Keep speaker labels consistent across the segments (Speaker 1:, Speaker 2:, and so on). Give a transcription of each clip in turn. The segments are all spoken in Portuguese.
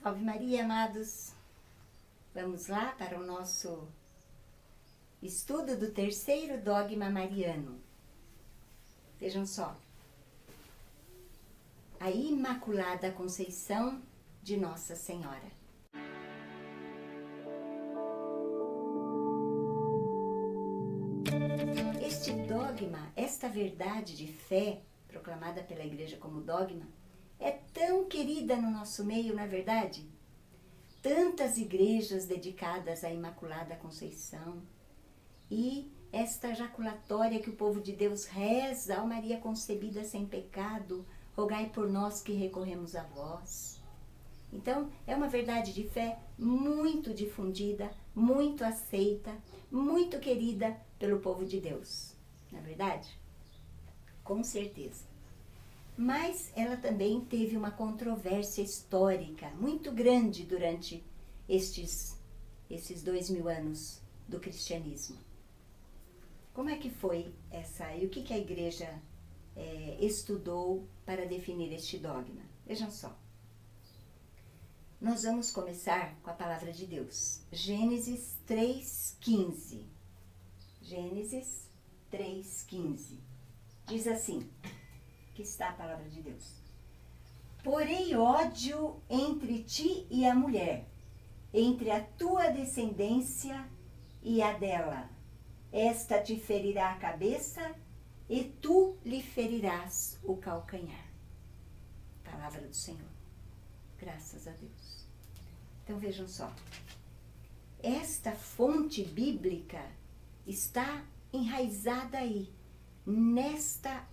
Speaker 1: Salve Maria, amados! Vamos lá para o nosso estudo do terceiro dogma mariano. Vejam só. A Imaculada Conceição de Nossa Senhora. Este dogma, esta verdade de fé, proclamada pela Igreja como dogma, é tão querida no nosso meio, não é verdade? Tantas igrejas dedicadas à Imaculada Conceição e esta jaculatória que o povo de Deus reza, ó Maria concebida sem pecado, rogai por nós que recorremos a vós. Então, é uma verdade de fé muito difundida, muito aceita, muito querida pelo povo de Deus, não é verdade? Com certeza. Mas ela também teve uma controvérsia histórica muito grande durante esses 2000 anos do cristianismo. Como é que foi essa, e o que a igreja estudou para definir este dogma? Vejam só. Nós vamos começar com a palavra de Deus. Gênesis 3,15. Gênesis 3,15. Diz assim, que está a palavra de Deus. Porém ódio entre ti e a mulher, entre a tua descendência e a dela. Esta te ferirá a cabeça e tu lhe ferirás o calcanhar. Palavra do Senhor. Graças a Deus. Então vejam só. Esta fonte bíblica está enraizada aí, nesta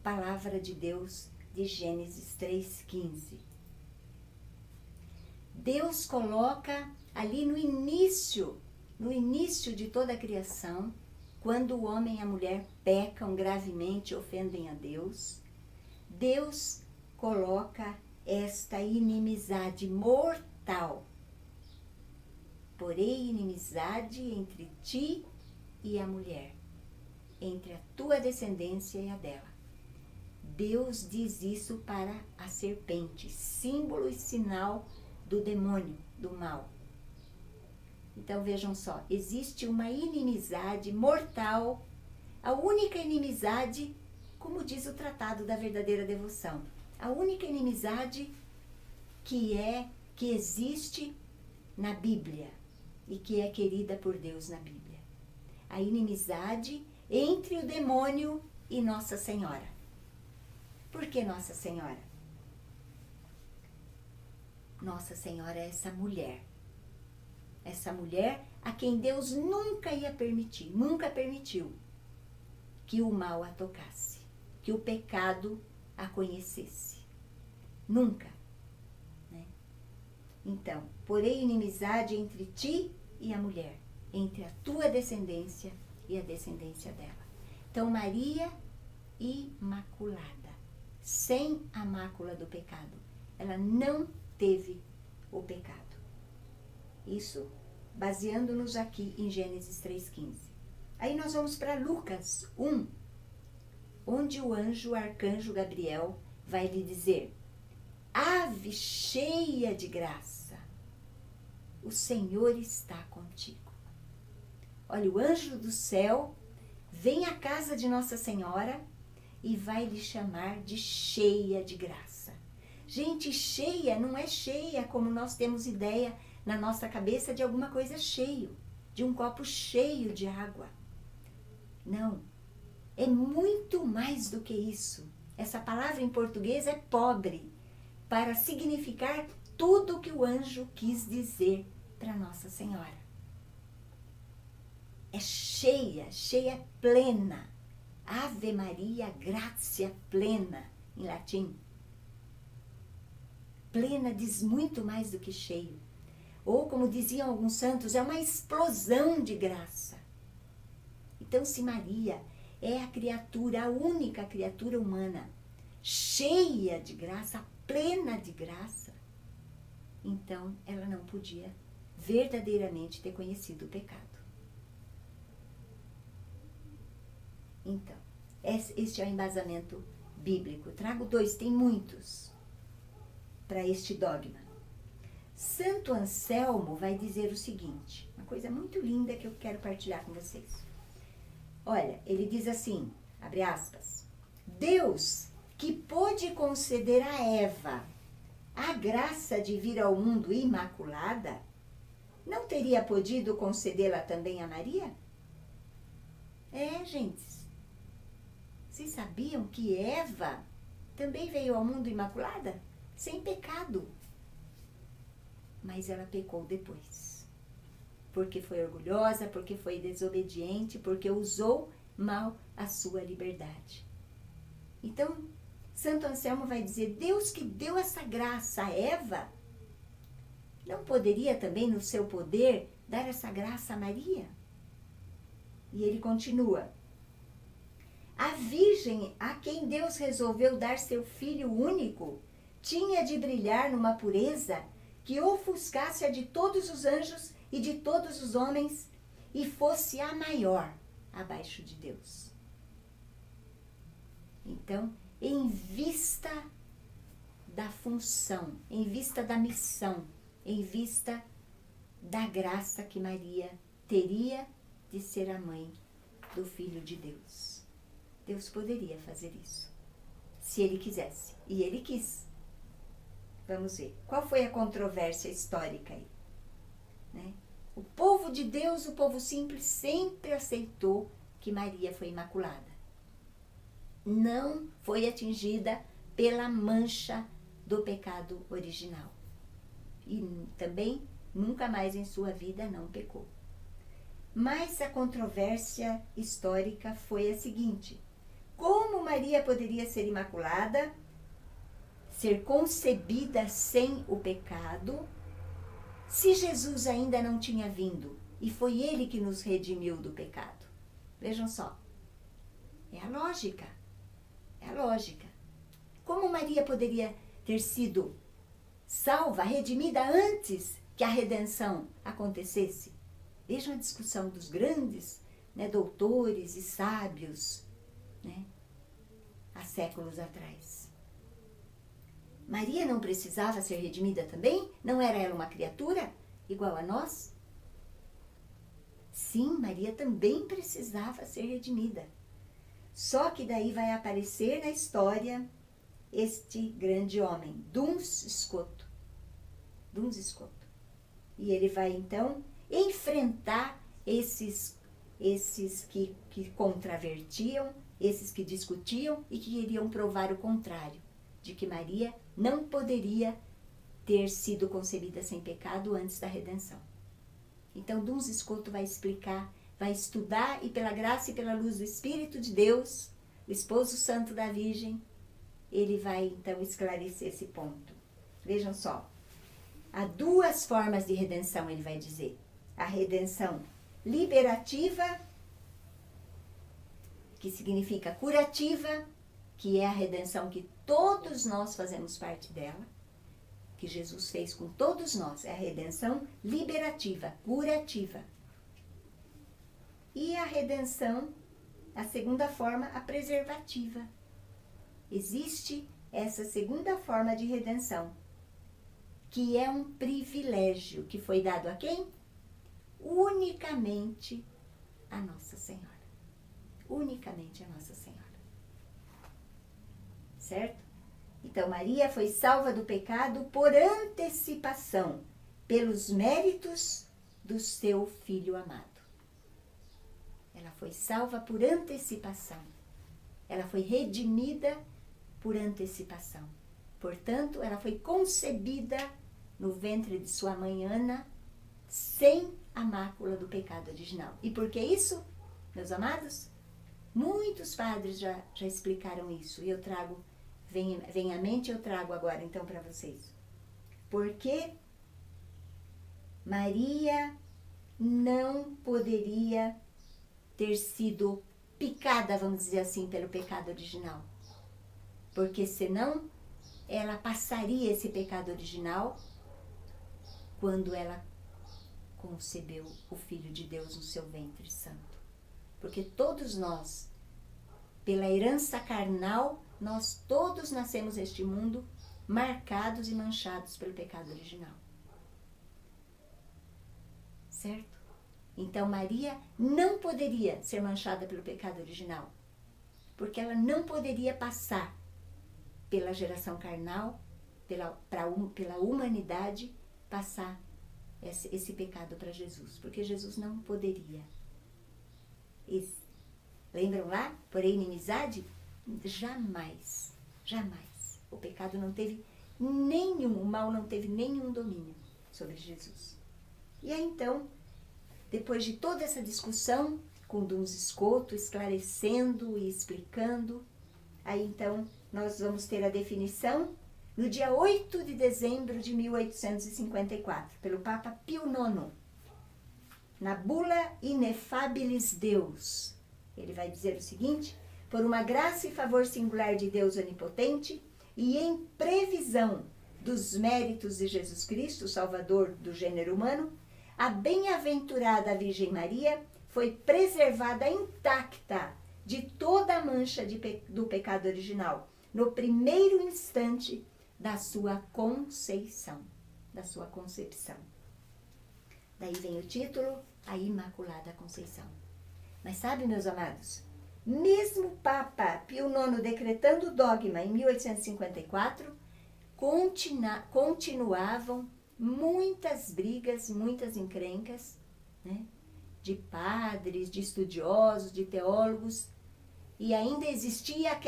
Speaker 1: palavra de Deus de Gênesis 3,15. Deus coloca ali no início de toda a criação, quando o homem e a mulher pecam gravemente, ofendem a Deus, Deus coloca esta inimizade mortal. Porém, inimizade entre ti e a mulher, entre a tua descendência e a dela. Deus diz isso para a serpente, símbolo e sinal do demônio, do mal. Então vejam só, existe uma inimizade mortal, a única inimizade, como diz o Tratado da Verdadeira Devoção, a única inimizade que existe na Bíblia e que é querida por Deus na Bíblia. A inimizade entre o demônio e Nossa Senhora. Por que Nossa Senhora? Nossa Senhora é essa mulher a quem Deus nunca ia permitir, nunca permitiu que o mal a tocasse, que o pecado a conhecesse. Nunca. Né? Então, porém inimizade entre ti e a mulher, entre a tua descendência e a descendência dela. Então, Maria Imaculada, sem a mácula do pecado. Ela não teve o pecado. Isso baseando-nos aqui em Gênesis 3,15. Aí nós vamos para Lucas 1, onde o arcanjo Gabriel, vai lhe dizer: Ave cheia de graça, o Senhor está contigo. Olha, o anjo do céu vem à casa de Nossa Senhora e vai lhe chamar de cheia de graça. Gente, cheia não é cheia como nós temos ideia na nossa cabeça de alguma coisa cheio, de um copo cheio de água. Não, é muito mais do que isso. Essa palavra em português é pobre para significar tudo o que o anjo quis dizer para Nossa Senhora. É cheia, cheia plena. Ave Maria, gratia plena, em latim. Plena diz muito mais do que cheio. Ou, como diziam alguns santos, é uma explosão de graça. Então, se Maria é a criatura, a única criatura humana, cheia de graça, plena de graça, então ela não podia verdadeiramente ter conhecido o pecado. Então, este é o embasamento bíblico. Trago dois, tem muitos, para este dogma. Santo Anselmo vai dizer o seguinte, uma coisa muito linda que eu quero partilhar com vocês. Olha, ele diz assim, abre aspas, Deus, que pôde conceder a Eva a graça de vir ao mundo imaculada, não teria podido concedê-la também a Maria? Gente, vocês sabiam que Eva também veio ao mundo imaculada? Sem pecado. Mas ela pecou depois. Porque foi orgulhosa, porque foi desobediente, porque usou mal a sua liberdade. Então, Santo Anselmo vai dizer, Deus que deu essa graça a Eva, não poderia também, no seu poder, dar essa graça a Maria? E ele continua, a Virgem a quem Deus resolveu dar seu Filho único, tinha de brilhar numa pureza que ofuscasse a de todos os anjos e de todos os homens e fosse a maior abaixo de Deus. Então, em vista da função, em vista da missão, em vista da graça que Maria teria de ser a mãe do Filho de Deus. Deus poderia fazer isso, se Ele quisesse. E Ele quis. Vamos ver. Qual foi a controvérsia histórica aí? Né? O povo de Deus, o povo simples, sempre aceitou que Maria foi imaculada. Não foi atingida pela mancha do pecado original. E também nunca mais em sua vida não pecou. Mas a controvérsia histórica foi a seguinte: como Maria poderia ser imaculada, ser concebida sem o pecado, se Jesus ainda não tinha vindo e foi Ele que nos redimiu do pecado? Vejam só, é a lógica. É a lógica. Como Maria poderia ter sido salva, redimida antes que a redenção acontecesse? Vejam a discussão dos grandes, né, doutores e sábios, né, há séculos atrás. Maria não precisava ser redimida também? Não era ela uma criatura igual a nós? Sim, Maria também precisava ser redimida. Só que daí vai aparecer na história este grande homem, Duns Scoto. Duns Scoto. E ele vai então enfrentar esses que contravertiam, esses que discutiam e que queriam provar o contrário, de que Maria não poderia ter sido concebida sem pecado antes da redenção. Então, Duns Scoto vai explicar, vai estudar e pela graça e pela luz do Espírito de Deus, o esposo santo da Virgem, ele vai então esclarecer esse ponto. Vejam só, há duas formas de redenção, ele vai dizer. A redenção liberativa, que significa curativa, que é a redenção que todos nós fazemos parte dela, que Jesus fez com todos nós, é a redenção liberativa, curativa. E a redenção, a segunda forma, a preservativa. Existe essa segunda forma de redenção, que é um privilégio que foi dado a quem? Unicamente a Nossa Senhora. Unicamente a Nossa Senhora. Certo? Então, Maria foi salva do pecado por antecipação, pelos méritos do seu Filho amado. Ela foi salva por antecipação. Ela foi redimida por antecipação. Portanto, ela foi concebida no ventre de sua mãe Ana, sem a mácula do pecado original. E por que isso, meus amados? Muitos padres já explicaram isso. E eu trago, vem à mente, eu trago agora então para vocês. Porque Maria não poderia ter sido picada, vamos dizer assim, pelo pecado original. Porque senão ela passaria esse pecado original quando ela concebeu o Filho de Deus no seu ventre santo. Porque todos nós, pela herança carnal, nós todos nascemos neste mundo marcados e manchados pelo pecado original. certo? Então Maria não poderia ser manchada pelo pecado original, porque ela não poderia passar pela geração carnal, pela humanidade, passar esse pecado para Jesus, porque Jesus não poderia. Lembram lá? Porém, inimizade? Jamais, jamais. O pecado não teve nenhum, o mal não teve nenhum domínio sobre Jesus. E aí então, depois de toda essa discussão, com Duns Scoto esclarecendo e explicando, aí então nós vamos ter a definição no dia 8 de dezembro de 1854, pelo Papa Pio IX, na Bula Ineffabilis Deus. Ele vai dizer o seguinte: por uma graça e favor singular de Deus onipotente e em previsão dos méritos de Jesus Cristo, Salvador do gênero humano, a bem-aventurada Virgem Maria foi preservada intacta de toda a mancha do pecado original, no primeiro instante da sua conceição, da sua concepção. Daí vem o título, a Imaculada Conceição. Mas sabe, meus amados, mesmo o Papa Pio IX decretando o dogma em 1854, continuavam muitas brigas, muitas encrencas, né, de padres, de estudiosos, de teólogos, e ainda existia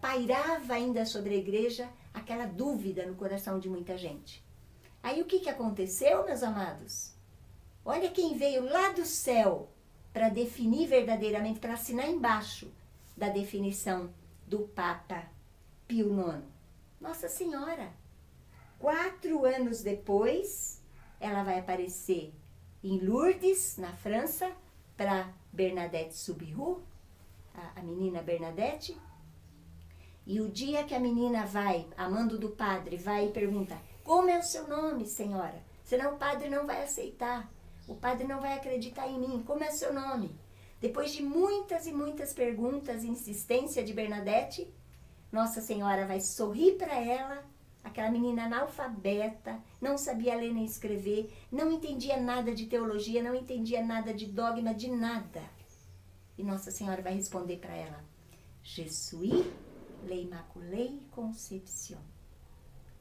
Speaker 1: pairava ainda sobre a igreja aquela dúvida no coração de muita gente. Aí o que aconteceu, meus amados? Olha quem veio lá do céu para definir verdadeiramente, para assinar embaixo da definição do Papa Pio IX. Nossa Senhora. 4 anos depois, ela vai aparecer em Lourdes, na França, para Bernadette Soubirous, a menina Bernadette. E o dia que a menina vai, a mando do padre, vai e pergunta: como é o seu nome, senhora? Senão o padre não vai aceitar. O padre não vai acreditar em mim. Como é o seu nome? Depois de muitas e muitas perguntas e insistência de Bernadette, Nossa Senhora vai sorrir para ela, aquela menina analfabeta, não sabia ler nem escrever, não entendia nada de teologia, não entendia nada de dogma, de nada. E Nossa Senhora vai responder para ela: Je suis l'Immaculée Conception.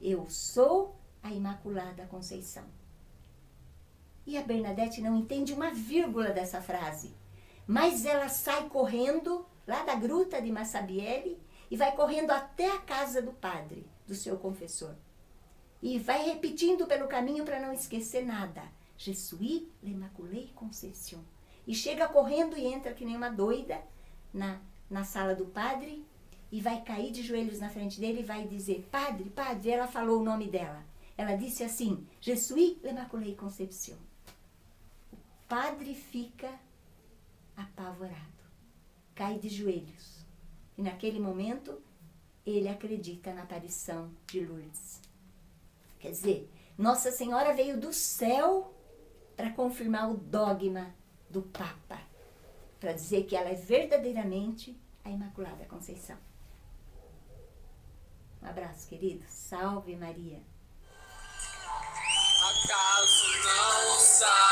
Speaker 1: Eu sou a Imaculada Conceição. E a Bernadette não entende uma vírgula dessa frase, mas ela sai correndo lá da gruta de Massabielle e vai correndo até a casa do padre, do seu confessor. E vai repetindo pelo caminho para não esquecer nada. Je suis l'Immaculée Conception. E chega correndo e entra que nem uma doida na sala do padre e vai cair de joelhos na frente dele e vai dizer: padre, padre, ela falou o nome dela. Ela disse assim: Je suis l'Immaculée Conception. O padre fica apavorado, cai de joelhos. E naquele momento, ele acredita na aparição de Lourdes. Quer dizer, Nossa Senhora veio do céu para confirmar o dogma do Papa, para dizer que ela é verdadeiramente a Imaculada Conceição. Um abraço, querido. Salve Maria.
Speaker 2: Acaso não sabe?